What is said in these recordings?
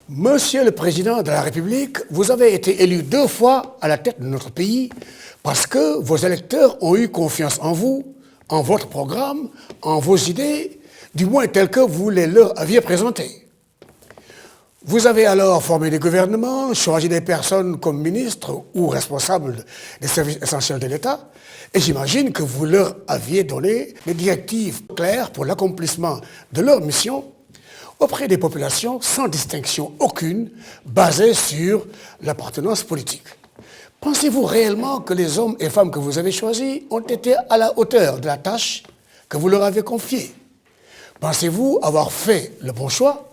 Monsieur le Président de la République, vous avez été élu 2 fois à la tête de notre pays parce que vos électeurs ont eu confiance en vous, en votre programme, en vos idées, du moins telles que vous les leur aviez présentées. Vous avez alors formé des gouvernements, choisi des personnes comme ministres ou responsables des services essentiels de l'État, et j'imagine que vous leur aviez donné des directives claires pour l'accomplissement de leur mission auprès des populations sans distinction aucune, basée sur l'appartenance politique. Pensez-vous réellement que les hommes et femmes que vous avez choisis ont été à la hauteur de la tâche que vous leur avez confiée? Pensez-vous avoir fait le bon choix?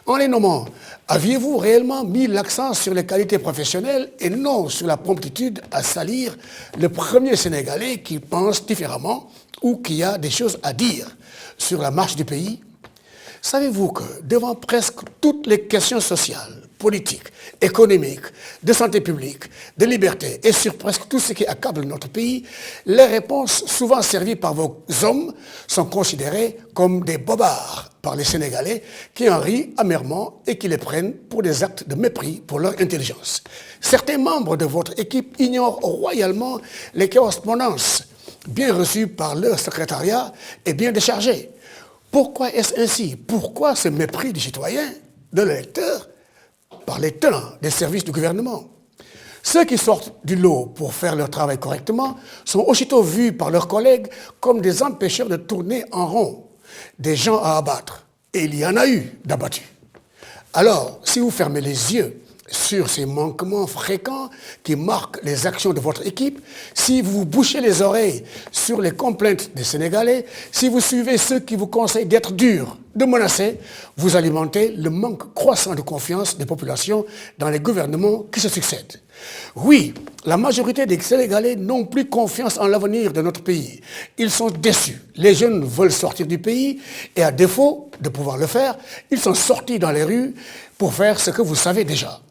En les nommant, aviez-vous réellement mis l'accent sur les qualités professionnelles et non sur la promptitude à salir le premier Sénégalais qui pense différemment ou qui a des choses à dire sur la marche du pays? Savez-vous que devant presque toutes les questions sociales, politiques, économiques, de santé publique, de liberté et sur presque tout ce qui accable notre pays, les réponses souvent servies par vos hommes sont considérées comme des bobards par les Sénégalais qui en rient amèrement et qui les prennent pour des actes de mépris pour leur intelligence. Certains membres de votre équipe ignorent royalement les correspondances bien reçues par leur secrétariat et bien déchargées. Pourquoi est-ce ainsi? Pourquoi ce mépris du citoyen, de l'électeur, par les tenants des services du gouvernement? Ceux qui sortent du lot pour faire leur travail correctement sont aussitôt vus par leurs collègues comme des empêcheurs de tourner en rond, des gens à abattre. Et il y en a eu d'abattus. Alors, si vous fermez les yeux sur ces manquements fréquents qui marquent les actions de votre équipe, si vous vous bouchez les oreilles sur les complaintes des Sénégalais, si vous suivez ceux qui vous conseillent d'être durs, de menacer, vous alimentez le manque croissant de confiance des populations dans les gouvernements qui se succèdent. Oui, la majorité des Sénégalais n'ont plus confiance en l'avenir de notre pays. Ils sont déçus. Les jeunes veulent sortir du pays et à défaut de pouvoir le faire, ils sont sortis dans les rues pour faire ce que vous savez déjà.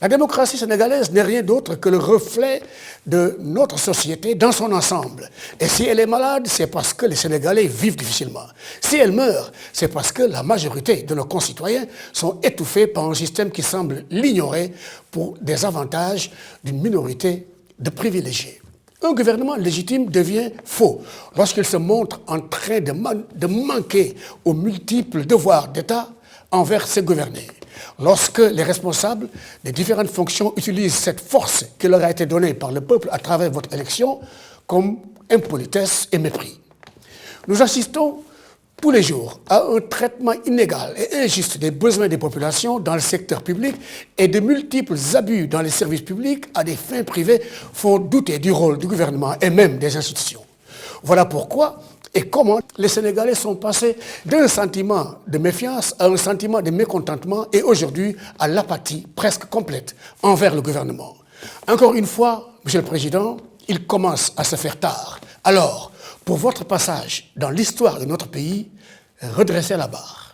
La démocratie sénégalaise n'est rien d'autre que le reflet de notre société dans son ensemble. Et si elle est malade, c'est parce que les Sénégalais vivent difficilement. Si elle meurt, c'est parce que la majorité de nos concitoyens sont étouffés par un système qui semble l'ignorer pour des avantages d'une minorité de privilégiés. Un gouvernement légitime devient faux lorsqu'il se montre en train de manquer aux multiples devoirs d'État envers ses gouvernés. Lorsque les responsables des différentes fonctions utilisent cette force qui leur a été donnée par le peuple à travers votre élection comme impolitesse et mépris. Nous assistons tous les jours à un traitement inégal et injuste des besoins des populations dans le secteur public et de multiples abus dans les services publics à des fins privées font douter du rôle du gouvernement et même des institutions. Voilà pourquoi et comment les Sénégalais sont passés d'un sentiment de méfiance à un sentiment de mécontentement et aujourd'hui à l'apathie presque complète envers le gouvernement. Encore une fois, Monsieur le Président, il commence à se faire tard. Alors, pour votre passage dans l'histoire de notre pays, redressez la barre.